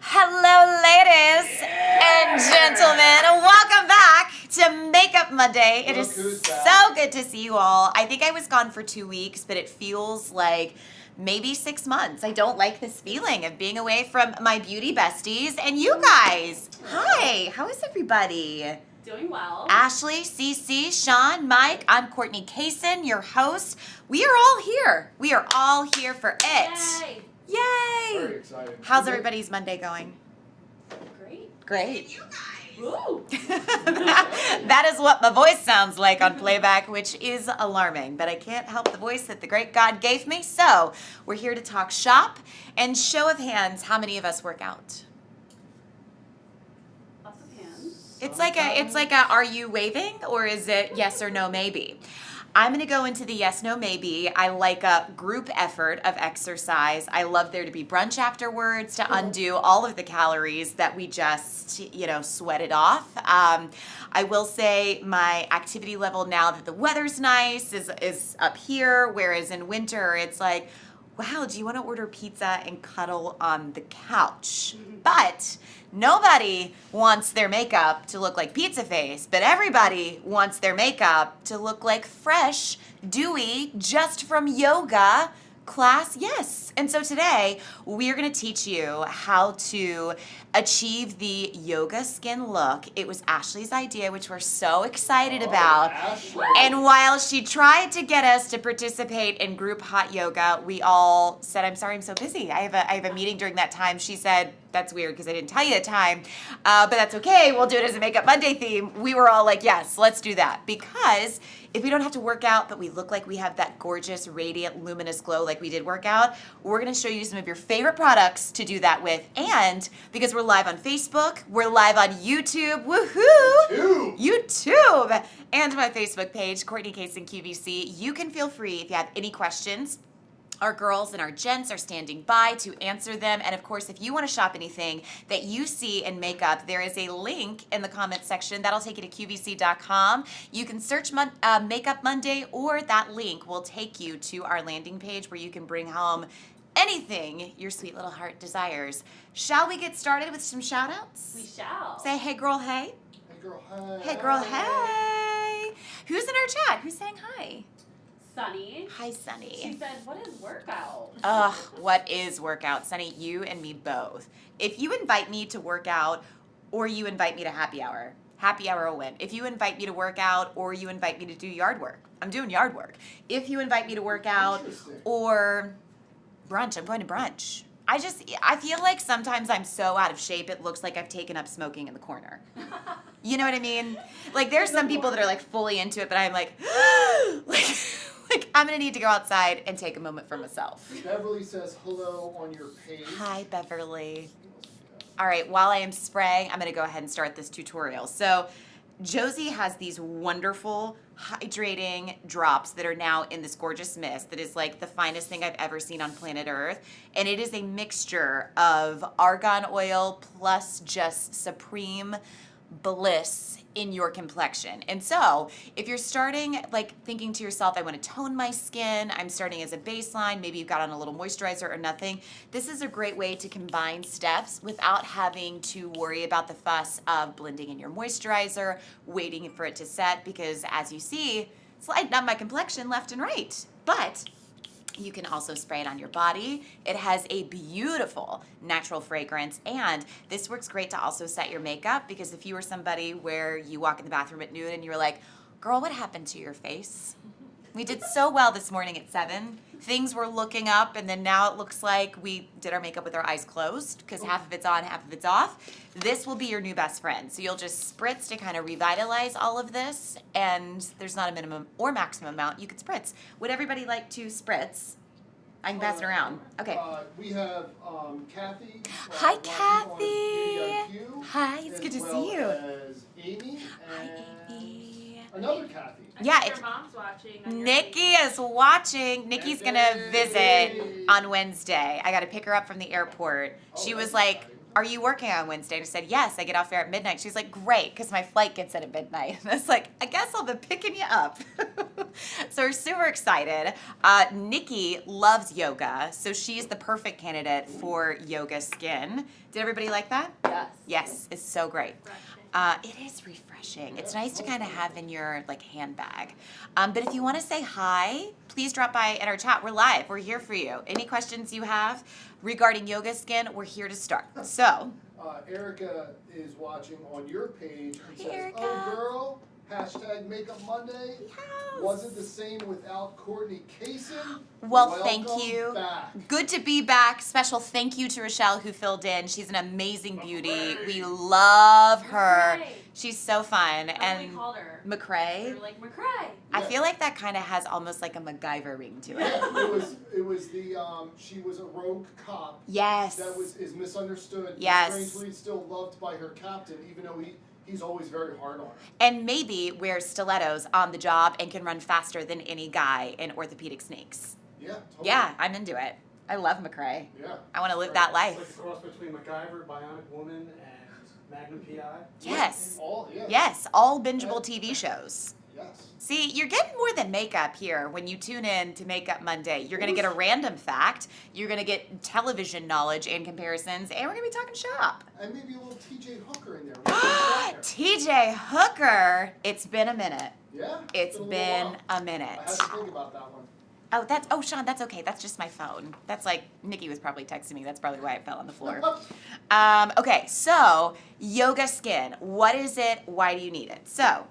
Hello, ladies and gentlemen. Welcome back to Makeup Monday. It is so good to see you all. I think I was gone for 2 weeks, but it feels like maybe 6 months. I don't like this feeling of being away from my beauty besties and you guys. Hi, how is everybody? Doing well. Ashley, Cece, Sean, Mike, I'm Courtney Kaysen, your host. We are all here. We are all here for it. Yay! Yay! Very excited. How's everybody's Monday going? Great. You guys. Woo! That is what my voice sounds like on playback, which is alarming, but I can't help the voice that the great God gave me. So we're here to talk shop and show of hands, how many of us work out? Lots of hands. It's like a are you waving or is it yes or no maybe? I'm going to go into the yes, no, maybe. I like a group effort of exercise. I love there to be brunch afterwards to undo all of the calories that we just, sweated off. I will say my activity level now that the weather's nice is up here, whereas in winter it's like, wow, do you want to order pizza and cuddle on the couch? But nobody wants their makeup to look like pizza face, but everybody wants their makeup to look like fresh, dewy, just from yoga class. Yes. And so today we're going to teach you how to achieve the yoga skin look. It was Ashley's idea, which we're so excited about. Ashley. And while she tried to get us to participate in group hot yoga, we all said, I'm sorry, I'm so busy. I have a meeting during that time. She said, that's weird because I didn't tell you the time, but that's okay. We'll do it as a Makeup Monday theme. We were all like, yes, let's do that. Because if we don't have to work out, but we look like we have that gorgeous, radiant, luminous glow like we did work out, we're going to show you some of your favorite products to do that with. And because we're live on Facebook, we're live on YouTube, woohoo! YouTube! And my Facebook page, Courtney Kaysen QVC. You can feel free if you have any questions. Our girls and our gents are standing by to answer them. And of course, if you want to shop anything that you see in makeup, there is a link in the comments section that'll take you to QVC.com. You can search Makeup Monday, or that link will take you to our landing page where you can bring home anything your sweet little heart desires. Shall we get started with some shout outs? We shall. Say hey girl, hey. Hey girl, hey. Hey girl, hey. Who's in our chat? Who's saying hi? Sunny. Hi, Sunny. She said, what is workout? Ugh, what is workout? Sunny, you and me both. If you invite me to work out or you invite me to happy hour will win. If you invite me to work out or you invite me to do yard work, I'm doing yard work. If you invite me to work out or brunch, I'm going to brunch. I feel like sometimes I'm so out of shape, it looks like I've taken up smoking in the corner. You know what I mean? Like, there's some people that are, like, fully into it, but I'm like, like, I'm going to need to go outside and take a moment for myself. Beverly says hello on your page. Hi, Beverly. All right, while I am spraying, I'm going to go ahead and start this tutorial. So Josie has these wonderful hydrating drops that are now in this gorgeous mist that is like the finest thing I've ever seen on planet Earth. And it is a mixture of argan oil plus just supreme bliss in your complexion. And so if you're starting like thinking to yourself, I want to tone my skin, I'm starting as a baseline, maybe you've got on a little moisturizer or nothing, this is a great way to combine steps without having to worry about the fuss of blending in your moisturizer, waiting for it to set, because as you see, it's lighting up my complexion left and right. But you can also spray it on your body. It has a beautiful natural fragrance, and this works great to also set your makeup, because if you were somebody where you walk in the bathroom at noon and you're like, girl, what happened to your face? We did so well this morning at 7. Things were looking up, and then now it looks like we did our makeup with our eyes closed, because half of it's on, half of it's off. This will be your new best friend. So you'll just spritz to kind of revitalize all of this, and there's not a minimum or maximum amount you could spritz. Would everybody like to spritz? I can pass it around. Okay. We have Kathy. Hi, watching Kathy. on VIQ, Hi, it's good to see you. As Amy and Hi, Amy. another Kathy. Yeah, Your it's mom's watching. on your Nikki page. is watching. Nikki's gonna visit on Wednesday. I got to pick her up from the airport. She was like are you working on Wednesday? And I said, yes, I get off air at midnight. She's like, great, because my flight gets in at midnight. And I was like, I guess I'll be picking you up. So we're super excited. Nikki loves yoga, so she's the perfect candidate for Yoga Skin. Did everybody like that? Yes. Yes, it's so great. Refreshing. It is refreshing. It's nice to kind of have in your like handbag. But if you want to say hi, please drop by in our chat. We're live. We're here for you. Any questions you have regarding Yoga Skin, we're here to start. So, Erica is watching on your page and Hey, says, Erica. "Oh girl, hashtag Makeup Monday. Yes. Wasn't the same without Courtney Kaysen. Well, Welcome thank you. Back. Good to be back. Special thank you to Rochelle who filled in. She's an amazing beauty. We love her. McCray. She's so fun. That's what And we called her. McCray. We were like, McCray. I Yeah. feel like that kind of has almost like a MacGyver ring to it. Yeah, it was the she was a rogue cop Yes. that is misunderstood. and Yes. Strangely still loved by her captain, even though he's always very hard on her. And maybe wears stilettos on the job and can run faster than any guy in orthopedic snakes. Yeah, totally. Yeah, I'm into it. I love McCray. Yeah. I want to live that It's life. like a cross between MacGyver, Bionic Woman, and Magnum PI. Yes. All yeah. Yes, all bingeable TV shows. Yes. See, you're getting more than makeup here when you tune in to Makeup Monday. You're going to get a random fact, you're going to get television knowledge and comparisons, and we're going to be talking shop. And maybe a little TJ Hooker in there. What do you think about TJ Hooker, it's been a minute. there? Yeah. It's a little been while. a I minute. had to think about that one. Oh, Sean, that's okay. That's just my phone. That's like, Nikki was probably texting me. That's probably why it fell on the floor. Okay, so Yoga Skin. What is it? Why do you need it? So,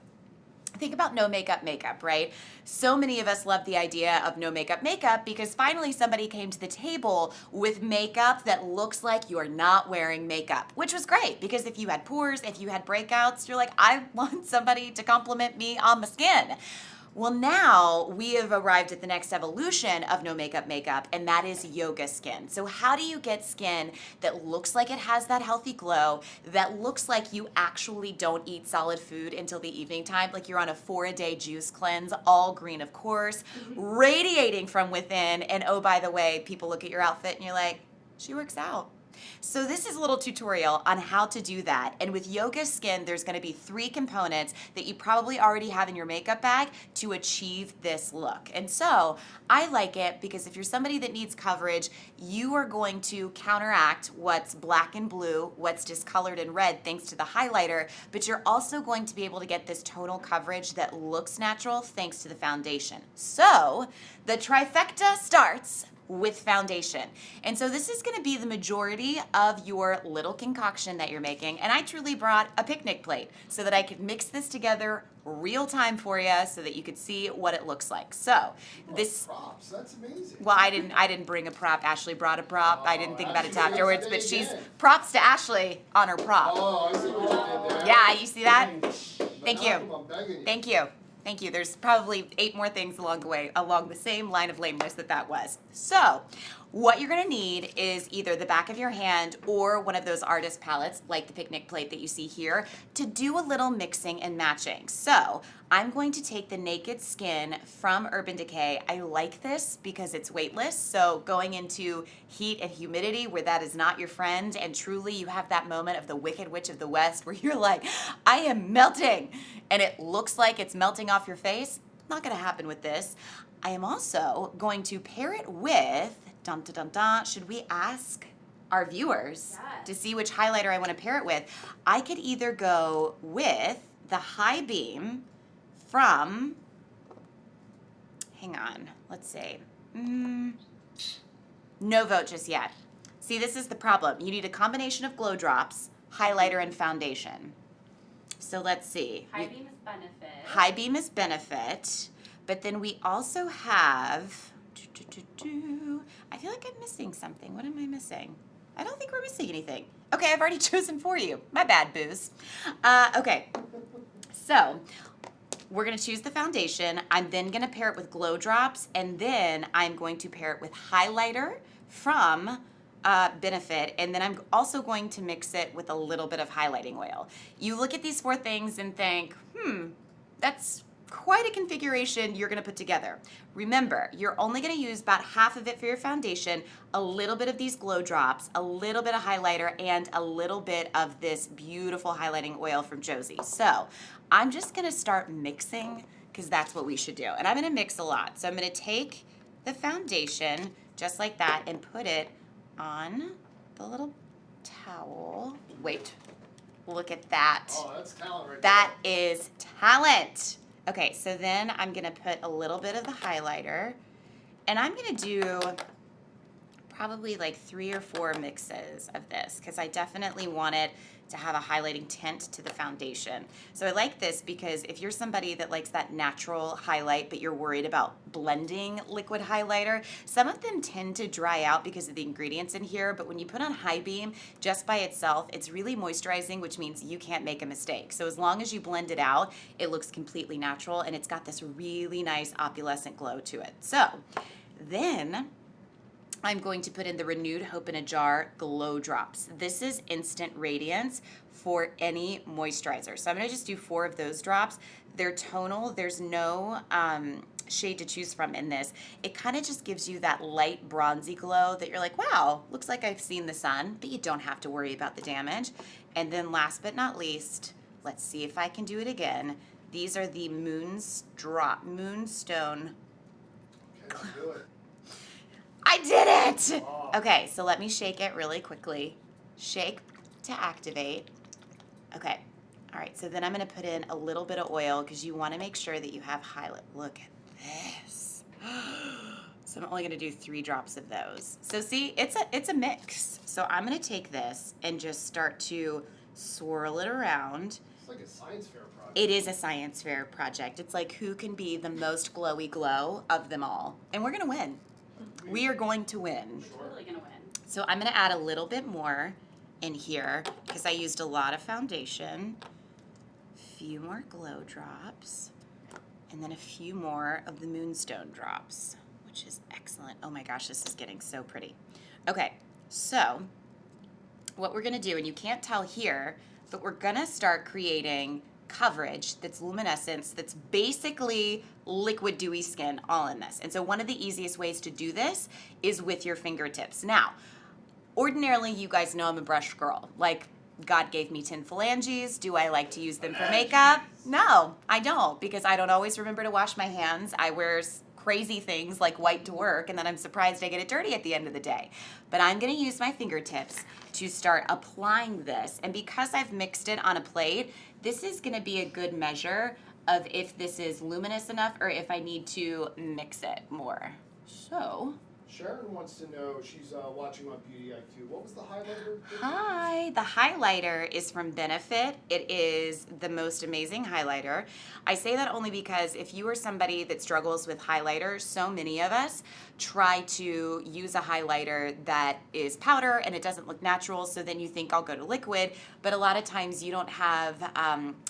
think about no makeup, right? So many of us love the idea of no makeup because finally somebody came to the table with makeup that looks like you're not wearing makeup, which was great because if you had pores, if you had breakouts, you're like, I want somebody to compliment me on my skin. Well, now we have arrived at the next evolution of no makeup, and that is Yoga Skin. So how do you get skin that looks like it has that healthy glow, that looks like you actually don't eat solid food until the evening time, like you're on a 4-a-day juice cleanse, all green, of course, radiating from within, and oh, by the way, people look at your outfit and you're like, she works out. So this is a little tutorial on how to do that. And with Yoga Skin, there's going to be 3 components that you probably already have in your makeup bag to achieve this look. And so I like it because if you're somebody that needs coverage, you are going to counteract what's black and blue, what's discolored and red thanks to the highlighter, but you're also going to be able to get this tonal coverage that looks natural thanks to the foundation. So the trifecta starts with foundation. And so this is going to be the majority of your little concoction that you're making. And I truly brought a picnic plate so that I could mix this together real time for you so that you could see what it looks like. So this, Props. That's amazing. well, I didn't bring a prop. Ashley brought a prop. I didn't think about it till Ashley, afterwards, yes, but they she's did. props to Ashley on her prop. Oh, I see what you did there. Yeah, you see that? Thank you. Malcolm, I'm begging you. Thank you. Thank you. There's probably 8 more things along the way, along the same line of lameness that was. So, what you're gonna need is either the back of your hand or one of those artist palettes, like the picnic plate that you see here, to do a little mixing and matching. So, I'm going to take the Naked Skin from Urban Decay. I like this because it's weightless, so going into heat and humidity where that is not your friend, and truly you have that moment of the Wicked Witch of the West where you're like, I am melting, and it looks like it's melting off your face. Not gonna happen with this. I am also going to pair it with, dun dun dun dun, should we ask our viewers Yes. to see which highlighter I want to pair it with? I could either go with the High Beam from, hang on, let's see. No vote just yet. See, this is the problem. You need a combination of glow drops, highlighter, and foundation. So let's see. High beam is benefit. High Beam is Benefit, but then we also have, I feel like I'm missing something. What am I missing? I don't think we're missing anything. Okay, I've already chosen for you. My bad, booze. Okay, so we're gonna choose the foundation. I'm then gonna pair it with glow drops, and then I'm going to pair it with highlighter from Benefit, and then I'm also going to mix it with a little bit of highlighting oil. You look at these 4 things and think, that's quite a configuration you're gonna put together. Remember, you're only gonna use about half of it for your foundation, a little bit of these glow drops, a little bit of highlighter, and a little bit of this beautiful highlighting oil from Josie. So I'm just gonna start mixing, because that's what we should do. And I'm gonna mix a lot. So I'm gonna take the foundation, just like that, and put it on the little towel. Wait, look at that. Oh, that's talent right That is talent. Okay, so then I'm gonna put a little bit of the highlighter, and I'm gonna do probably like 3 or 4 mixes of this, because I definitely want it to have a highlighting tint to the foundation. So I like this because if you're somebody that likes that natural highlight, but you're worried about blending liquid highlighter, some of them tend to dry out because of the ingredients in here, but when you put on High Beam just by itself, it's really moisturizing, which means you can't make a mistake. So as long as you blend it out, it looks completely natural, and it's got this really nice opalescent glow to it. So then I'm going to put in the Renewed Hope in a Jar Glow Drops. This is instant radiance for any moisturizer. So I'm gonna just do 4 of those drops. They're tonal, there's no shade to choose from in this. It kind of just gives you that light bronzy glow that you're like, wow, looks like I've seen the sun, but you don't have to worry about the damage. And then last but not least, let's see if I can do it again. These are the Moonstone. Okay, do it. I did it! Oh. Okay, so let me shake it really quickly. Shake to activate. Okay, all right, so then I'm gonna put in a little bit of oil because you wanna make sure that you have highlight. Look at this. So I'm only gonna do 3 drops of those. So see, it's a mix. So I'm gonna take this and just start to swirl it around. It's like a science fair project. It is a science fair project. It's like who can be the most glowy glow of them all. And we're gonna win. We are going to win. Totally gonna win. So I'm gonna add a little bit more in here because I used a lot of foundation, a few more glow drops, and then a few more of the Moonstone drops, which is excellent. Oh my gosh, this is getting so pretty. Okay, so what we're gonna do, and you can't tell here, but we're gonna start creating coverage that's luminescence, that's basically liquid dewy skin all in this. And so one of the easiest ways to do this is with your fingertips. Now, ordinarily you guys know I'm a brush girl. Like, God gave me 10 phalanges. Do I like to use them for makeup? No, I don't, because I don't always remember to wash my hands. I wear crazy things like white to work, and then I'm surprised I get it dirty at the end of the day. But I'm gonna use my fingertips to start applying this. And because I've mixed it on a plate, this is gonna be a good measure of if this is luminous enough or if I need to mix it more. So, Sharon wants to know, she's watching on Beauty IQ. What was the highlighter? hi, the highlighter is from Benefit. It is the most amazing highlighter. I say that only because if you are somebody that struggles with highlighter, so many of us try to use a highlighter that is powder and it doesn't look natural, so then you think I'll go to liquid, but a lot of times you don't have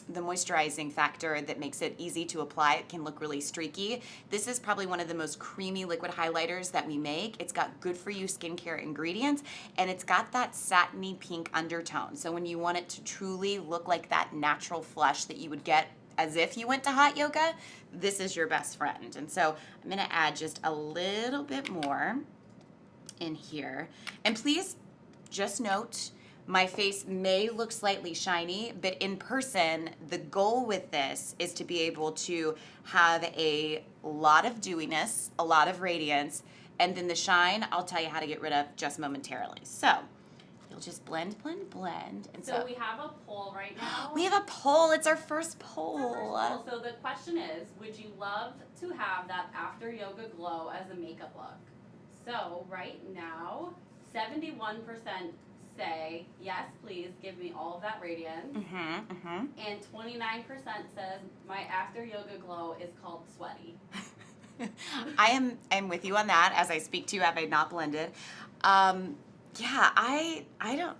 the moisturizing factor that makes it easy to apply. It can look really streaky. This is probably one of the most creamy liquid highlighters that we make. It's got good for you skincare ingredients, and it's got that satiny pink undertone. So when you want it to truly look like that natural flush that you would get as if you went to hot yoga, this is your best friend. And so I'm gonna add just a little bit more in here. And please just note, my face may look slightly shiny, but in person, the goal with this is to be able to have a lot of dewiness, a lot of radiance, and then the shine, I'll tell you how to get rid of just momentarily. So you'll just blend, blend, blend. And So we have a poll right now. we have a poll. It's our first It's poll. our first poll. So the question is, would you love to have that after yoga glow as a makeup look? So right now, 71% say, yes, please give me all of that radiance. And 29% says, my after yoga glow is called sweaty. I'm with you on that as I speak to you, have I not blended. Yeah, I don't,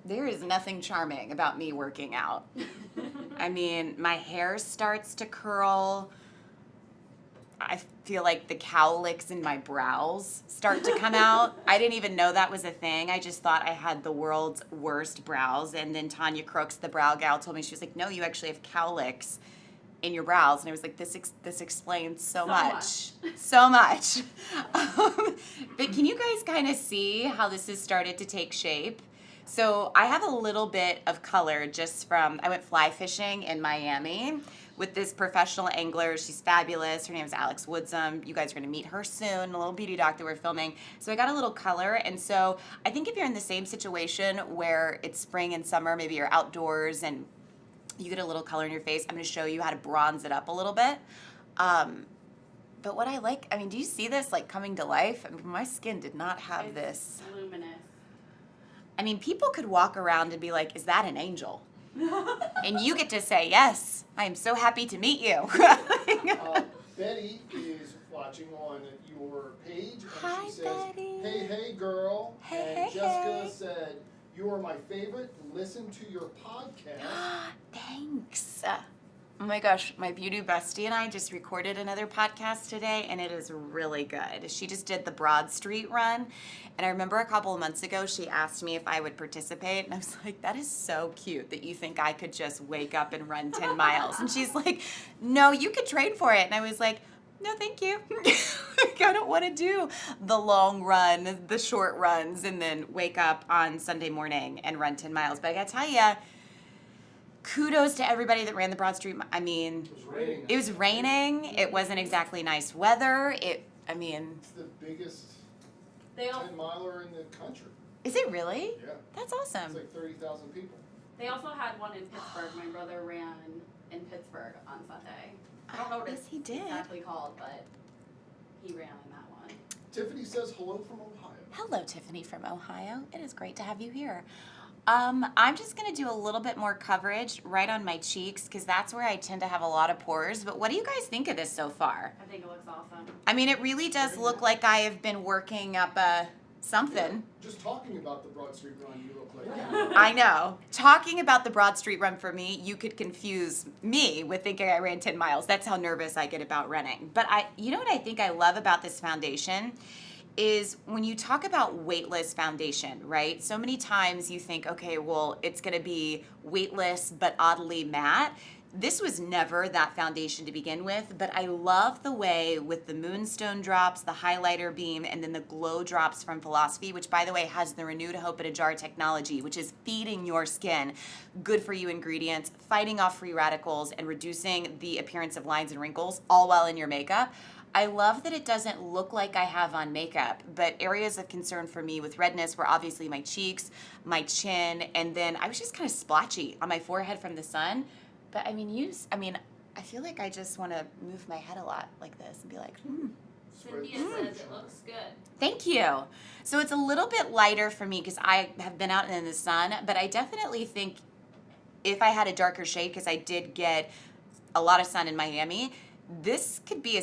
there is nothing charming about me working out. I mean, my hair starts to curl. I feel like the cowlicks in my brows start to come out. I didn't even know that was a thing. I just thought I had the world's worst brows. And then Tanya Crooks, the brow gal, told me, she was like, no, you actually have cowlicks in your brows. And I was like, this explains so much. So much. But can you guys kind of see how this has started to take shape? So I have a little bit of color just from, I went fly fishing in Miami with this professional angler. She's fabulous. Her name is Alex Woodsum. You guys are going to meet her soon, a little beauty doc that we're filming. So I got a little color. And so I think if you're in the same situation where it's spring and summer, maybe you're outdoors and you get a little color in your face, I'm going to show you how to bronze it up a little bit. But what I like, I mean, do you see this like coming to life? I mean, my skin did not have It's this. luminous. I mean, people could walk around and be like, is that an angel? And you get to say, yes, I am so happy to meet you. Betty is watching on your page, and Hi, she says, Betty. hey, girl. Hey, and hey, Jessica hey. said, you are my favorite. Listen to your podcast. Thanks. Oh my gosh, my beauty bestie and I just recorded another podcast today, and it is really good. She just did the Broad Street run, and I remember a couple of months ago she asked me if I would participate, and I was like, that is so cute that you think I could just wake up and run 10 miles. And she's like, no, you could train for it. And I was like, no, thank you. I don't want to do the long run, the short runs, and then wake up on Sunday morning and run 10 miles. But I got to tell you, kudos to everybody that ran the Broad Street. I mean, It was raining. it was raining. It wasn't exactly nice weather. It's the biggest They all 10-miler in the country. Is it really? Yeah. That's It's awesome. like 30,000 people. They also had one in Pittsburgh. My brother ran in Pittsburgh on Sunday. I don't know what Yes, it's he did. exactly called, but he ran in that one. Tiffany says hello from Ohio. Hello, Tiffany from Ohio. It is great to have you here. I'm just going to do a little bit more coverage right on my cheeks because that's where I tend to have a lot of pores. But what do you guys think of this so far? I think it looks awesome. I mean, it really does look like I have been working up something. Just talking about the Broad Street Run, you look like I know. Talking about the Broad Street Run for me, you could confuse me with thinking I ran 10 miles. That's how nervous I get about running. But you know what I think I love about this foundation is when you talk about weightless foundation, right? So many times you think, okay, well, it's going to be weightless but oddly matte. This was never that foundation to begin with, but I love the way with the Moonstone drops, the highlighter beam, and then the glow drops from Philosophy, which by the way has the Renewed Hope in a Jar technology, which is feeding your skin good for you ingredients, fighting off free radicals, and reducing the appearance of lines and wrinkles, all while in your makeup. I love that it doesn't look like I have on makeup, but areas of concern for me with redness were obviously my cheeks, my chin, and then I was just kind of splotchy on my forehead from the sun. But I mean, I feel like I just want to move my head a lot like this and be like, Cynthia says it looks good. Thank you. So it's a little bit lighter for me because I have been out in the sun, but I definitely think if I had a darker shade, because I did get a lot of sun in Miami, this could be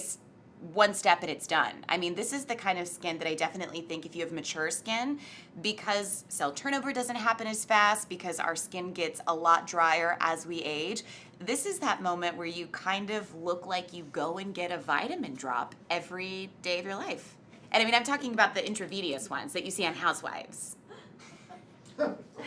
one step and it's done. I mean, this is the kind of skin that I definitely think if you have mature skin, because cell turnover doesn't happen as fast, because our skin gets a lot drier as we age, this is that moment where you kind of look like you go and get a vitamin drop every day of your life. And I mean, I'm talking about the intravenous ones that you see on Housewives.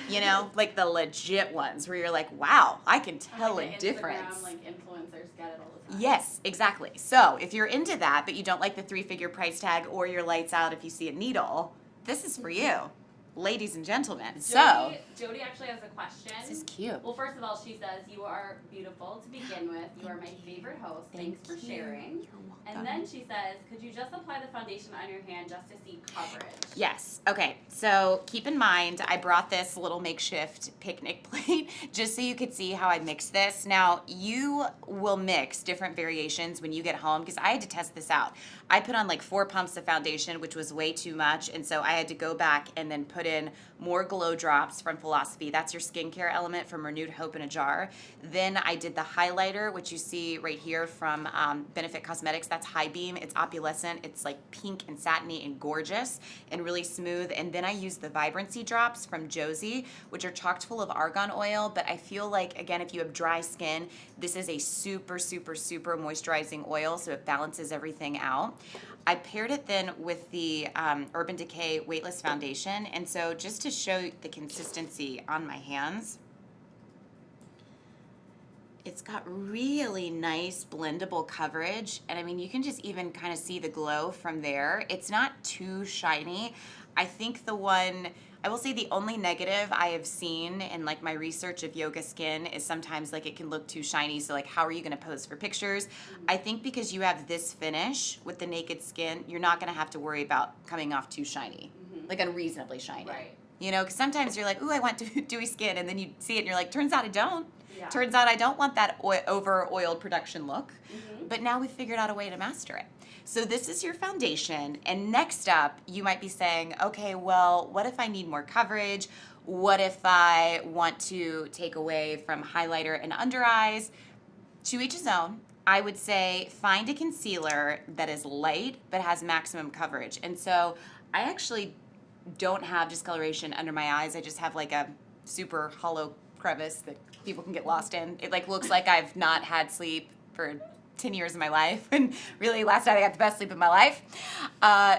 You know, like the legit ones where you're like, wow, I can tell Like a the difference. Instagram, like influencers get it all the time. Yes, exactly. So if you're into that, but you don't like the 3-figure price tag or your lights out if you see a needle, this is for you, ladies and gentlemen. So Jody actually has a question. this is cute. Well, first of all, she says you are beautiful to begin with. You are my favorite host. Thanks for sharing. You're welcome. And then she says, could you just apply the foundation on your hand just to see coverage? Yes. Okay. So keep in mind, I brought this little makeshift picnic plate just so you could see how I mix this. Now, you will mix different variations when you get home because I had to test this out. I put on like 4 pumps of foundation, which was way too much. And so I had to go back and then put in more glow drops from Philosophy. That's your skincare element from Renewed Hope in a Jar. Then I did the highlighter, which you see right here from Benefit Cosmetics. That's High Beam. It's opalescent. It's like pink and satiny and gorgeous and really smooth. And then I used the Vibrancy drops from Josie, which are chocked full of argan oil. But I feel like, again, if you have dry skin, this is a super, super, super moisturizing oil, so it balances everything out. I paired it then with the Urban Decay Weightless Foundation. And so just to show the consistency on my hands, It's got really nice blendable coverage. And I mean, you can just even kind of see the glow from there. It's not too shiny. I think I will say the only negative I have seen in like my research of yoga skin is sometimes like it can look too shiny. So like, how are you going to pose for pictures? I think because you have this finish with the naked skin, you're not going to have to worry about coming off too shiny, like unreasonably shiny. Right. You know, because sometimes you're like, ooh, I want dewy skin. And then you see it and you're like, turns out I don't. Yeah. Turns out I don't want that over-oiled production look. Mhm. But now we've figured out a way to master it. So this is your foundation. And next up, you might be saying, okay, well, what if I need more coverage? What if I want to take away from highlighter and under eyes? To each his own. I would say find a concealer that is light but has maximum coverage. And so I actually don't have discoloration under my eyes. I just have like a super hollow crevice that people can get lost in. It like looks like I've not had sleep for 10 years of my life, and really last night I got the best sleep of my life.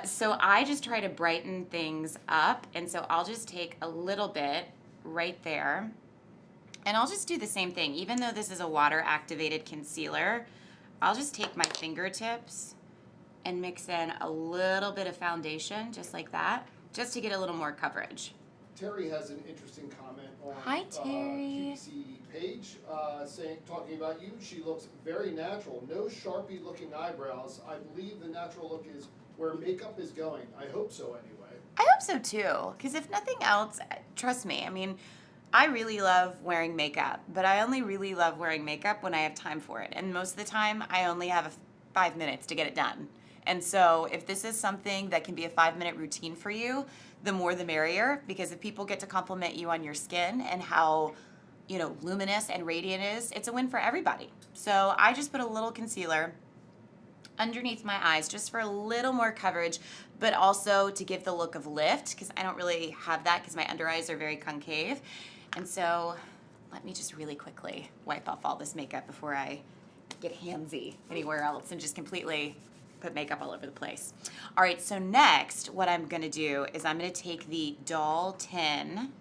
So I just try to brighten things up, and so I'll just take a little bit right there, and I'll just do the same thing. Even though this is a water activated concealer, I'll just take my fingertips and mix in a little bit of foundation just like that, just to get a little more coverage. Terry has an interesting comment on Hi, Terry. QVC page, talking about you. She looks very natural. No Sharpie looking eyebrows. I believe the natural look is where makeup is going. I hope so anyway. I hope so too, because if nothing else, trust me, I mean, I really love wearing makeup, but I only really love wearing makeup when I have time for it. And most of the time, I only have 5 minutes to get it done. And so if this is something that can be a 5-minute routine for you, the more the merrier, because if people get to compliment you on your skin and how, you know, luminous and radiant it is, it's a win for everybody. So I just put a little concealer underneath my eyes just for a little more coverage, but also to give the look of lift, because I don't really have that because my under eyes are very concave. And so let me just really quickly wipe off all this makeup before I get handsy anywhere else and just completely put makeup all over the place. All right, so next what I'm gonna do is I'm gonna take the Doll 10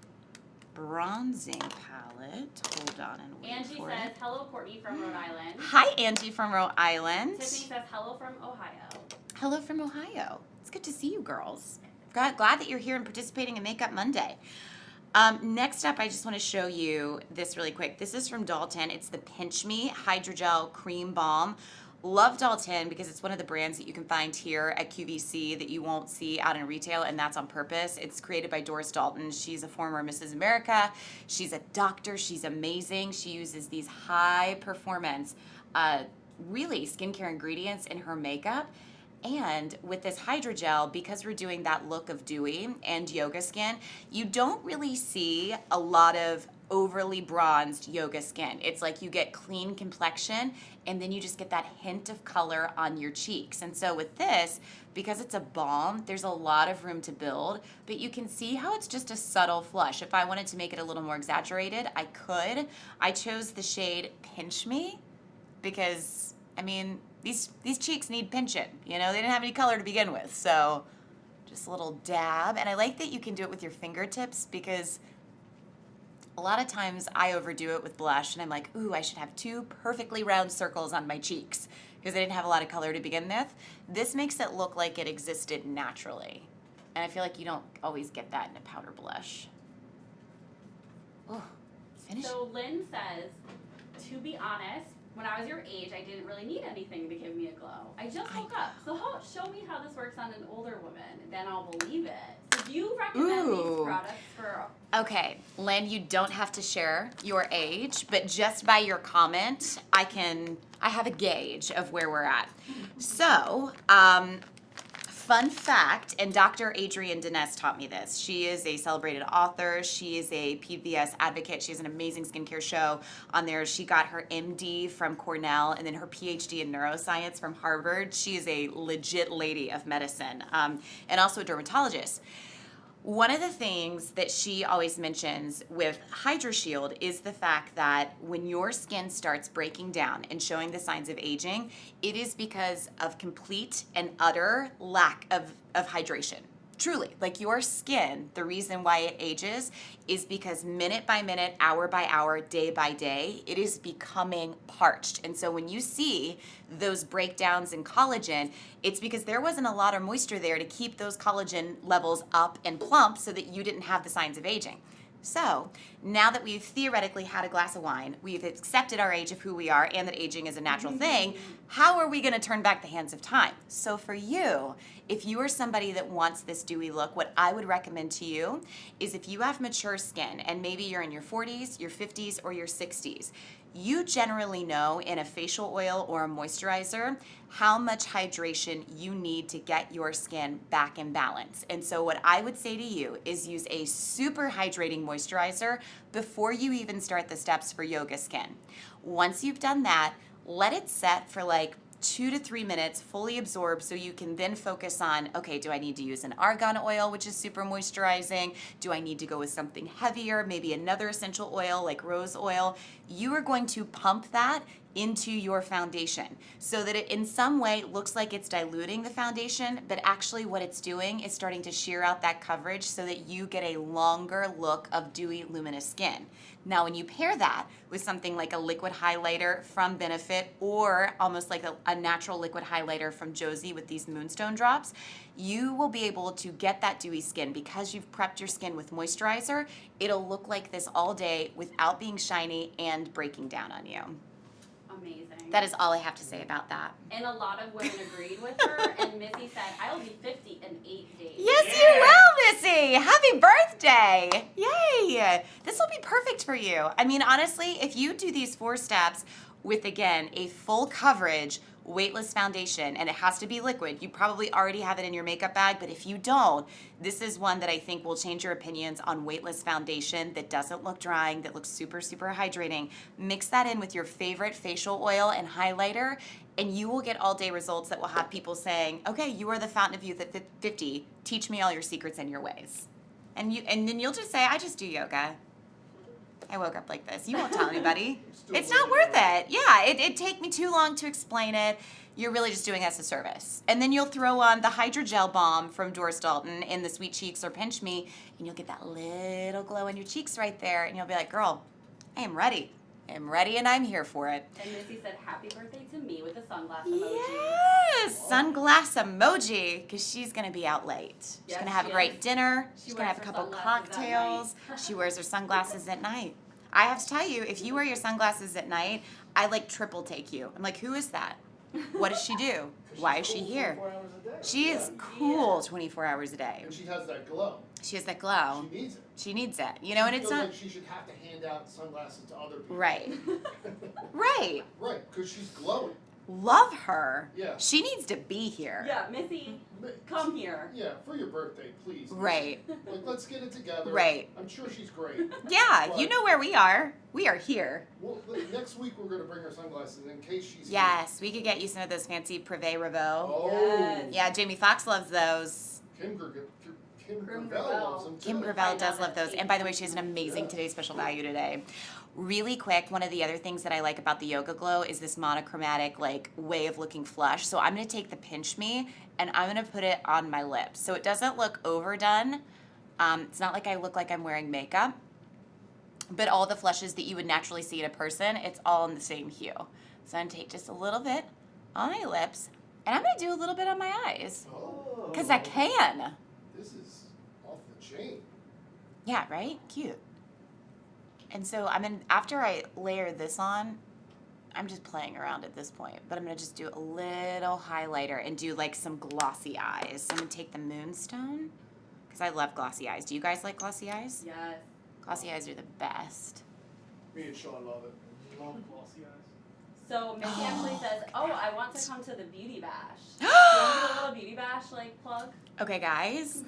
bronzing palette. Hold on and wait Angie for says, it. hello, Courtney from Rhode Island. Hi, Angie from Rhode Island. Tiffany says, hello from Ohio. Hello from Ohio. It's good to see you girls. Glad that you're here and participating in Makeup Monday. Next up, I just want to show you this really quick. This is from Doll 10. It's the Pinch Me Hydrogel Cream Balm. Love Doll 10 because it's one of the brands that you can find here at QVC that you won't see out in retail, and that's on purpose. It's created by Doris Dalton. She's a former Mrs. America. She's a doctor. She's amazing. She uses these high performance, really skincare ingredients in her makeup. And with this hydrogel, because we're doing that look of dewy and yoga skin, you don't really see a lot of overly bronzed yoga skin. It's like you get clean complexion and then you just get that hint of color on your cheeks. And so with this, because it's a balm, there's a lot of room to build, but you can see how it's just a subtle flush. If I wanted to make it a little more exaggerated, I could. I chose the shade Pinch Me because, I mean, these cheeks need pinching. You know, they didn't have any color to begin with, so just a little dab. And I like that you can do it with your fingertips because a lot of times I overdo it with blush and I'm like, ooh, I should have 2 perfectly round circles on my cheeks because I didn't have a lot of color to begin with. This makes it look like it existed naturally. And I feel like you don't always get that in a powder blush. Oh, finish. So Lynn says, to be honest, when I was your age, I didn't really need anything to give me a glow. I just woke up. So show me how this works on an older woman, then I'll believe it. So do you recommend Ooh. these products for... Okay, Lynn, you don't have to share your age, but just by your comment, I have a gauge of where we're at. So, fun fact, and Dr. Adrienne Denese taught me this. She is a celebrated author. She is a PBS advocate. She has an amazing skincare show on there. She got her MD from Cornell and then her PhD in neuroscience from Harvard. She is a legit lady of medicine and also a dermatologist. One of the things that she always mentions with HydraShield is the fact that when your skin starts breaking down and showing the signs of aging, it is because of complete and utter lack of hydration. Truly, like your skin, the reason why it ages is because minute by minute, hour by hour, day by day, it is becoming parched. And so when you see those breakdowns in collagen, it's because there wasn't a lot of moisture there to keep those collagen levels up and plump so that you didn't have the signs of aging. So now that we've theoretically had a glass of wine, we've accepted our age of who we are and that aging is a natural thing, how are we going to turn back the hands of time? So for you, if you are somebody that wants this dewy look, what I would recommend to you is if you have mature skin and maybe you're in your 40s, your 50s, or your 60s, you generally know in a facial oil or a moisturizer how much hydration you need to get your skin back in balance. And so what I would say to you is use a super hydrating moisturizer before you even start the steps for yoga skin. Once you've done that, let it set for like 2 to 3 minutes, fully absorb, so you can then focus on, okay, do I need to use an argan oil, which is super moisturizing? Do I need to go with something heavier, maybe another essential oil like rose oil? You are going to pump that into your foundation so that it in some way looks like it's diluting the foundation, but actually what it's doing is starting to shear out that coverage so that you get a longer look of dewy, luminous skin. Now, when you pair that with something like a liquid highlighter from Benefit or almost like a natural liquid highlighter from Josie with these Moonstone drops, you will be able to get that dewy skin because you've prepped your skin with moisturizer. It'll look like this all day without being shiny and breaking down on you. Amazing. That is all I have to say about that. And a lot of women agreed with her, and Missy said, I will be 50 in 8 days. Yes, you will, Missy. Happy birthday. Yay. This will be perfect for you. I mean, honestly, if you do these 4 steps with, again, a full coverage, weightless foundation, and it has to be liquid. You probably already have it in your makeup bag, but if you don't, this is one that I think will change your opinions on weightless foundation that doesn't look drying, that looks super, super hydrating. Mix that in with your favorite facial oil and highlighter, and you will get all day results that will have people saying, okay, you are the fountain of youth at 50. Teach me all your secrets and your ways. And then you'll just say, I just do yoga. I woke up like this. You won't tell anybody. It's not worth it. Yeah, it'd take me too long to explain it. You're really just doing us a service. And then you'll throw on the Hydrogel Balm from Doris Dalton in the Sweet Cheeks or Pinch Me, and you'll get that little glow in your cheeks right there, and you'll be like, girl, I am ready. I'm ready and I'm here for it. And Missy said, happy birthday to me with a sunglass emoji. Yes, sunglass emoji, because she's going to be out late. She's Yes, going to have a she great is. dinner. She She's going to have wears a her couple sunglasses at cocktails. night. She wears her sunglasses at night. I have to tell you, if you wear your sunglasses at night, I like triple take you. I'm like, who is that? What does she do? Why is she here? 24 hours a day. She is cool 24 hours a day. And she has that glow. She has that glow. She needs it. She needs it. You know, and She it's feels not like she should have to hand out sunglasses to other people. right. Right. Right, because she's glowing. Love her. Yeah. She needs to be here. Yeah, Missy, come here. Yeah, for your birthday, please. Right. Like, let's get it together. Right. I'm sure she's great. Yeah, But- you know where we are. We are here. Well, next week we're going to bring her sunglasses in case she's Yes, we could get you some of those fancy Privé here. Revaux. Oh. Yes. Yeah, Jamie Foxx loves those. Kim Gravel. Gravel loves them too. Kim I Gravel does love love it. those. And by the way, she has an amazing Today's Special Value today. Really quick, one of the other things that I like about the Yoga Glow is this monochromatic like way of looking flush. So I'm going to take the Pinch Me and I'm going to put it on my lips. So it doesn't look overdone. It's not like I look like I'm wearing makeup. But all the flushes that you would naturally see in a person, it's all in the same hue. So I'm going to take just a little bit on my lips and I'm going to do a little bit on my eyes. Oh. Because I can. This is off the chain. Yeah, right? Cute. And so after I layer this on, I'm just playing around at this point, but I'm gonna just do a little highlighter and do like some glossy eyes. So I'm gonna take the Moonstone, because I love glossy eyes. Do you guys like glossy eyes? Yes. Glossy eyes are the best. Me and Sean love it. Love glossy eyes. So Missy actually says, oh, I want to come to the beauty bash. Do you want to do a little beauty bash, like, plug? Okay, guys.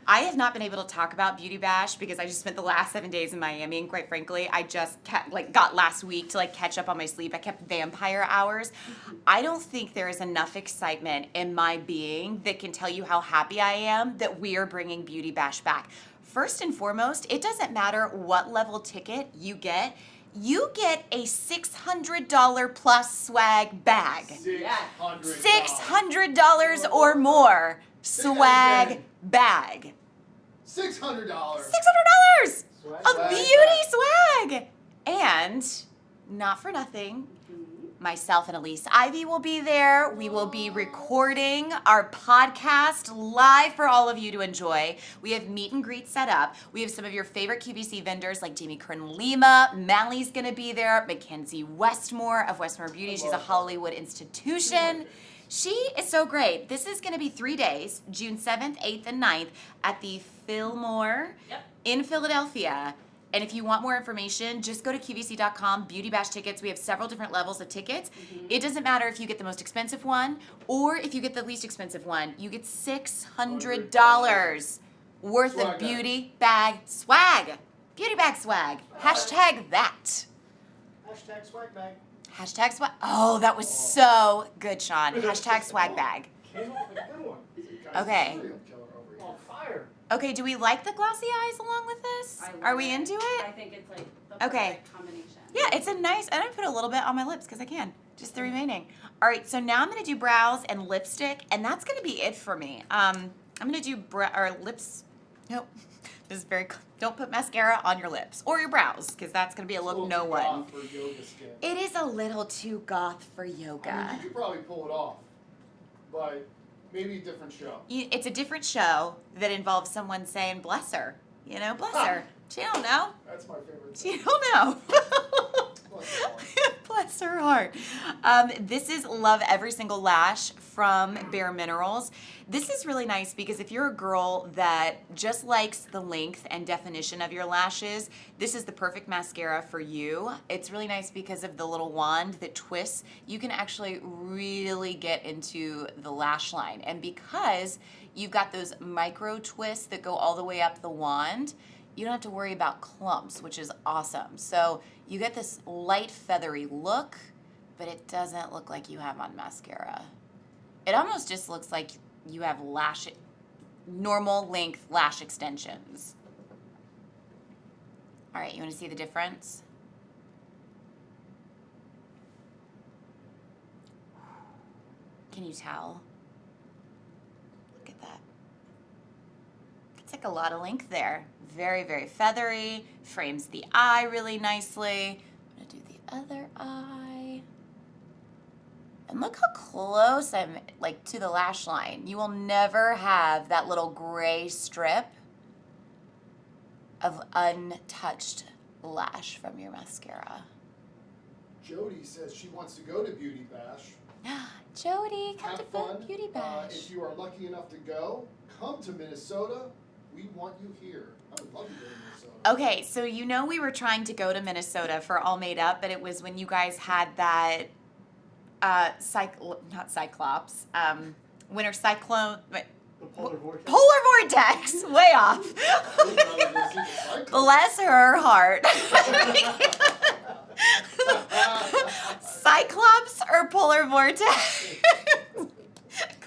I have not been able to talk about Beauty Bash because I just spent the last 7 days in Miami, and quite frankly, I just got last week to catch up on my sleep. I kept vampire hours. I don't think there is enough excitement in my being that can tell you how happy I am that we are bringing Beauty Bash back. First and foremost, it doesn't matter what level ticket you get. You get a $600 plus swag bag. Yes. $600. $600 or more. swag bag. $600. $600 Swag of bag. beauty swag. And not for nothing, Mhm. myself and Elise Ivy will be there. We will be recording our podcast live for all of you to enjoy. We have meet and greet set up. We have some of your favorite QVC vendors like Jamie Kern Lima. Mally's gonna be there. Mackenzie Westmore of Westmore Beauty. She's a love her. Hollywood institution. She is so great. This is gonna be 3 days, June 7th, 8th, and 9th at the Fillmore Yep. in Philadelphia. And if you want more information, just go to QVC.com, Beauty Bash tickets. We have several different levels of tickets. It doesn't matter if you get the most expensive one or if you get the least expensive one. You get $600 worth Swag of bag. beauty bag swag. Beauty bag swag. Hashtag that. Hashtag swag bag. Hashtag swag. Oh, that was so good, Sean. Hashtag swag bag. Came up with a good one. Guys, Okay. serial killer over here. On fire. Okay, do we like the glossy eyes along with this? I love Are we it. into I it? think it's like the Okay. perfect combination. Yeah, it's a nice, and I put a little bit on my lips because I can. Just the remaining. All right, so now I'm gonna do brows and lipstick, and that's gonna be it for me. I'm gonna do lips. Nope, this is very. Don't put mascara on your lips or your brows because that's gonna be a It's look little no too one. goth for yoga skin. It is a little too goth for I yoga. mean, you could probably pull it off, but maybe a different show. It's a different show that involves someone saying "bless her," you know, bless her. She don't know. That's my favorite She thing. don't know. Bless her heart. Bless her heart. This is Love Every Single Lash from Bare Minerals. This is really nice because if you're a girl that just likes the length and definition of your lashes, this is the perfect mascara for you. It's really nice because of the little wand that twists. You can actually really get into the lash line. And because you've got those micro twists that go all the way up the wand, you don't have to worry about clumps, which is awesome. So you get this light feathery look, but it doesn't look like you have on mascara. It almost just looks like you have normal length lash extensions. All right, you wanna see the difference? Can you tell? Look at that. It's like a lot of length there. Very, very feathery, frames the eye really nicely. I'm gonna do the other eye. And look how close I'm like to the lash line. You will never have that little gray strip of untouched lash from your mascara. Jody says she wants to go to Beauty Bash. Jody, come Have to fun. Beauty Bash. If you are lucky enough to go, come to Minnesota. We want you here. I would love to go to Minnesota. Okay, so you know we were trying to go to Minnesota for All Made Up, but it was when you guys had that not Cyclops, winter cyclone, wait, The polar vortex. polar vortex, way off. We'd rather go see the Cyclones. Bless her heart. Cyclops or polar vortex?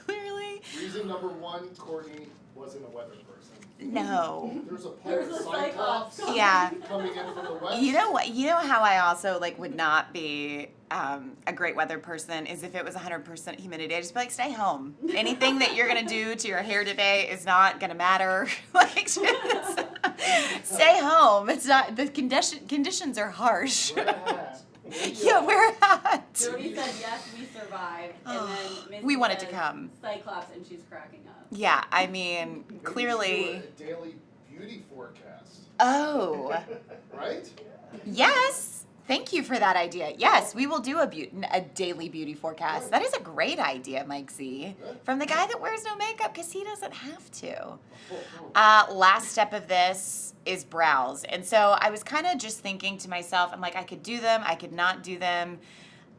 Clearly, Reason number one, Courtney wasn't a weather person. no. There's a polar There's a Cyclops Cyclops. Yeah. coming in from the west. You know what? You know how I also like would not be a great weather person is if it was 100% humidity. I just be like, stay home. Anything that you're gonna do to your hair today is not gonna matter. Like, just stay home. It's not the conditions are harsh. Wear a hat. Yeah, wear a hat. Jody said yes, we survived, and then Missy We wanted to says come. Cyclops, and she's cracking up. Yeah, I mean, Maybe clearly. you should do a daily beauty forecast, Oh, right? yes. Thank you for that idea. Yes, we will do a daily beauty forecast. That is a great idea, Mike Z. From the guy that wears no makeup because he doesn't have to. Last step of this is brows. And so I was kind of just thinking to myself, I'm like, I could do them, I could not do them.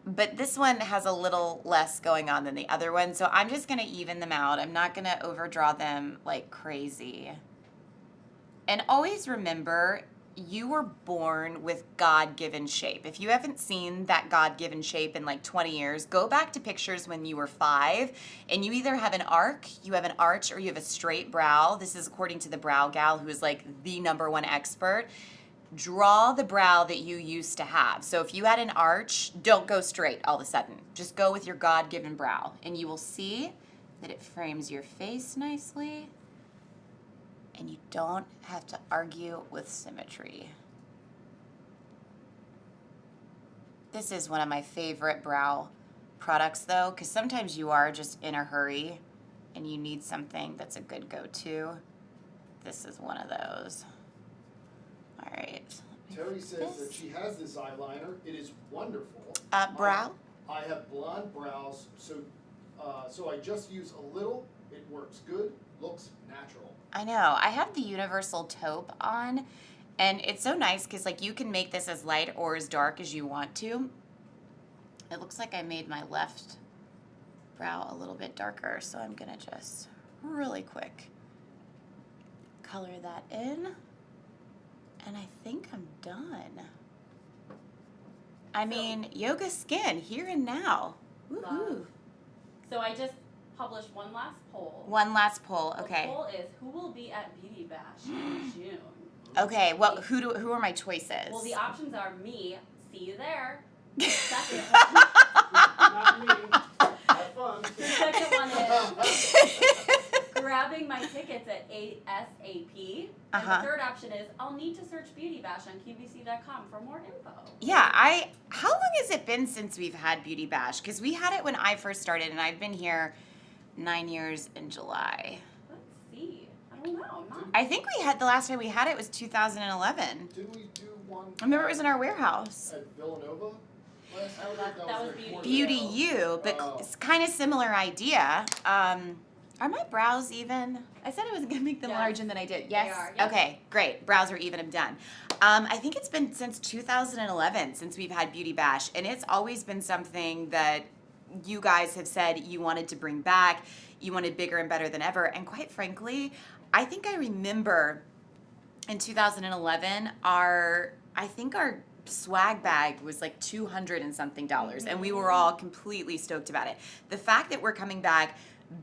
But this one has a little less going on than the other one. So I'm just going to even them out. I'm not going to overdraw them like crazy. And always remember, you were born with God-given shape. If you haven't seen that God-given shape in like 20 years, go back to pictures when you were 5, and you either have an arc, you have an arch, or you have a straight brow. This is according to the brow gal, who is like the #1 expert. Draw the brow that you used to have. So if you had an arch, don't go straight all of a sudden. Just go with your God-given brow, and you will see that it frames your face nicely, and you don't have to argue with symmetry. This is one of my favorite brow products though, because sometimes you are just in a hurry and you need something that's a good go-to. This is one of those. All right. Terry says that she has this eyeliner. It is wonderful. Brow? I have blonde brows, so I just use a little. It works good, looks natural. I know. I have the universal taupe on, and it's so nice because like you can make this as light or as dark as you want to. It looks like I made my left brow a little bit darker, so I'm gonna just really quick color that in, and I think I'm done. I mean, yoga skin here and now. Woohoo! Love. So I just published one last poll. One last poll. Okay. The poll is who will be at Beauty Bash in June? Okay. Well, who are my choices? Well, the options are me, see you there. Second, Not me. Have fun. the second one is grabbing my tickets at ASAP. And Uh-huh. the third option is I'll need to search Beauty Bash on QVC.com for more info. Yeah, how long has it been since we've had Beauty Bash? Because we had it when I first started, and I've been here 9 years in July. Let's see. I don't know. I'm not. I think the last time we had it was 2011. Didn't we do one? I remember it was in our warehouse. At Villanova last Oh, year? that was their Beauty quarter Beauty sale. U, but Oh. it's kind of similar idea. Are my brows even? I said I wasn't gonna make them Yes. large, and then I did. They Yes. are, yep. Okay, great. Brows are even. I'm done. I think it's been since 2011 since we've had Beauty Bash, and it's always been something that you guys have said you wanted to bring back. You wanted bigger and better than ever, and quite frankly, I think I remember in 2011 our swag bag was like $200 and something, and we were all completely stoked about it. The fact that we're coming back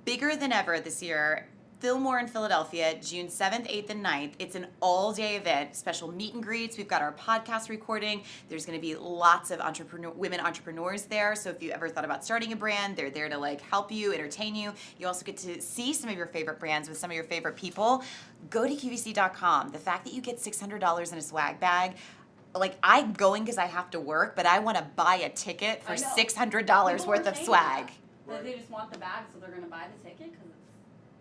bigger than ever this year, Fillmore in Philadelphia, June 7th, 8th, and 9th. It's an all-day event, special meet and greets. We've got our podcast recording. There's going to be lots of women entrepreneurs there. So if you ever thought about starting a brand, they're there to like help you, entertain you. You also get to see some of your favorite brands with some of your favorite people. Go to QVC.com. The fact that you get $600 in a swag bag, like I'm going because I have to work, but I want to buy a ticket for I know. $600 People worth were of saying swag. that. That they just want the bag, so they're going to buy the ticket because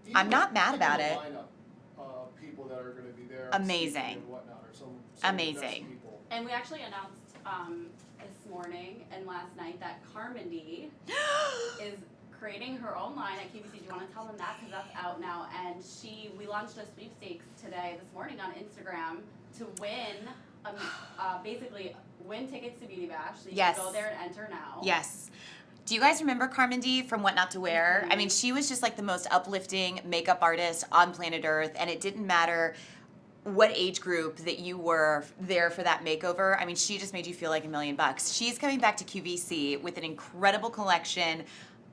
it's I'm not mad Even about the it. lineup, people that are going to be there. Amazing. speaking and whatnot are some of the best Amazing. people. And we actually announced this morning and last night that Carmen D is creating her own line at QVC. Do you want to tell them that? Because that's out now. And we launched a sweepstakes today, this morning on Instagram to win, basically win tickets to Beauty Bash. So you Yes. can go there and enter now. Yes. Do you guys remember Carmen D from What Not to Wear? I mean, she was just like the most uplifting makeup artist on planet Earth, and it didn't matter what age group that you were there for that makeover. I mean, she just made you feel like $1,000,000. She's coming back to QVC with an incredible collection.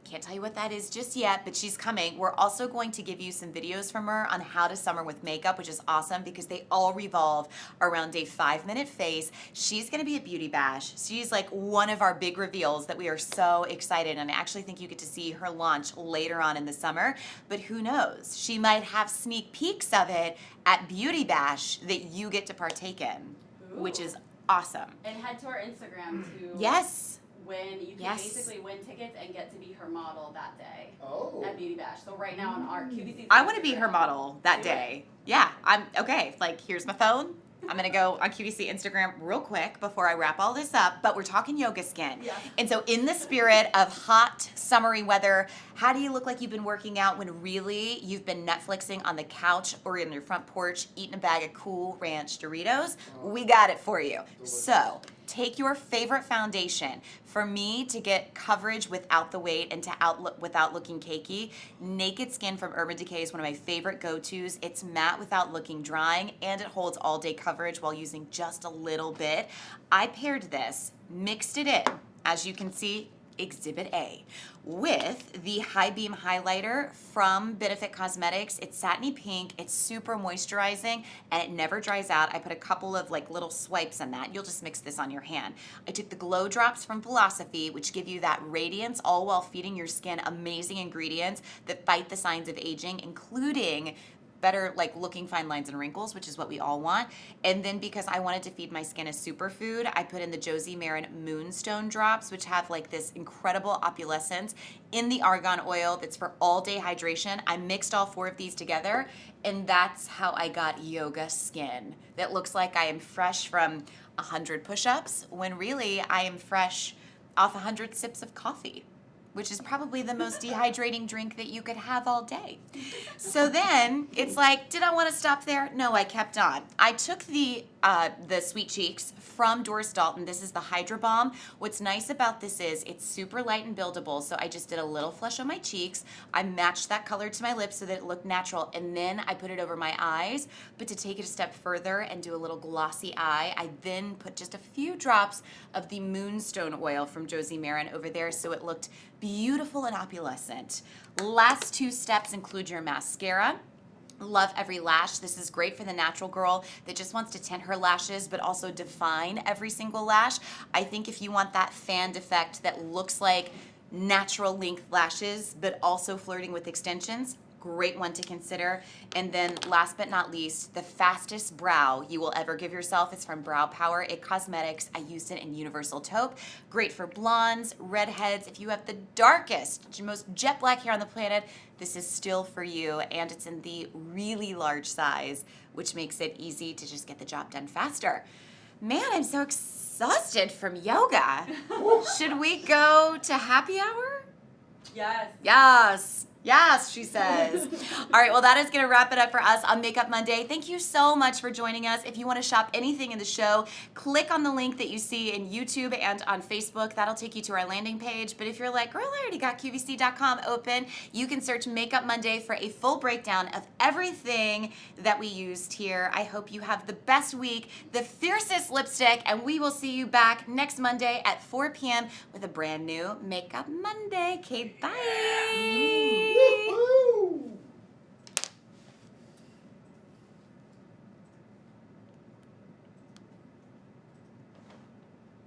Can't tell you what that is just yet, but she's coming. We're also going to give you some videos from her on how to summer with makeup, which is awesome because they all revolve around a 5-minute face. She's going to be at Beauty Bash. She's like one of our big reveals that we are so excited, and I actually think you get to see her launch later on in the summer, but who knows? She might have sneak peeks of it at Beauty Bash that you get to partake in, which Ooh. is awesome. And head to our Instagram to Yes. win. You can Yes. basically win tickets and get to be her model that day Oh. at Beauty Bash. So right now on our QVC. I want to be her Instagram, model that do it. day. Yeah, I'm okay. Like, here's my phone. I'm gonna go on QVC Instagram real quick before I wrap all this up. But we're talking yoga skin. Yeah. And so, in the spirit of hot, summery weather, how do you look like you've been working out when really you've been Netflixing on the couch or in your front porch eating a bag of Cool Ranch Doritos? We got it for you. Delicious. So, take your favorite foundation. For me, to get coverage without the weight and to without looking cakey, Naked Skin from Urban Decay is one of my favorite go-tos. It's matte without looking drying, and it holds all-day coverage while using just a little bit. I paired this, mixed it in. As you can see, Exhibit A, with the High Beam Highlighter from Benefit Cosmetics. It's satiny pink, it's super moisturizing, and it never dries out. I put a couple of like little swipes in that. You'll just mix this on your hand. I took the Glow Drops from Philosophy, which give you that radiance, all while feeding your skin amazing ingredients that fight the signs of aging, including better like looking fine lines and wrinkles, which is what we all want. And then because I wanted to feed my skin a superfood, I put in the Josie Maran Moonstone Drops, which have like this incredible opalescence in the argan oil that's for all day hydration. I mixed all 4 of these together, and that's how I got yoga skin that looks like I am fresh from 100 push-ups, when really I am fresh off 100 sips of coffee, which is probably the most dehydrating drink that you could have all day. So then it's like, did I want to stop there? No, I kept on. I took the Sweet Cheeks from Doris Dalton. This is the Hydra Balm. What's nice about this is it's super light and buildable, so I just did a little flush on my cheeks. I matched that color to my lips so that it looked natural, and then I put it over my eyes. But to take it a step further and do a little glossy eye, I then put just a few drops of the Moonstone oil from Josie Maran over there, so it looked beautiful and opulescent. Last 2 steps include your mascara. Love Every Lash. This is great for the natural girl that just wants to tint her lashes but also define every single lash. I think if you want that fanned effect that looks like natural length lashes but also flirting with extensions, great one to consider. And then last but not least, the fastest brow you will ever give yourself is from Brow Power It Cosmetics. I used it in Universal Taupe. Great for blondes, redheads. If you have the darkest, most jet black hair on the planet, this is still for you, and it's in the really large size, which makes it easy to just get the job done faster. Man, I'm so exhausted from yoga. Should we go to happy hour? Yes. Yes. Yes, she says. All right, well, that is going to wrap it up for us on Makeup Monday. Thank you so much for joining us. If you want to shop anything in the show, click on the link that you see in YouTube and on Facebook. That'll take you to our landing page. But if you're like, girl, I already got QVC.com open, you can search Makeup Monday for a full breakdown of everything that we used here. I hope you have the best week, the fiercest lipstick, and we will see you back next Monday at 4 p.m. with a brand new Makeup Monday. Okay, bye. Woo-hoo!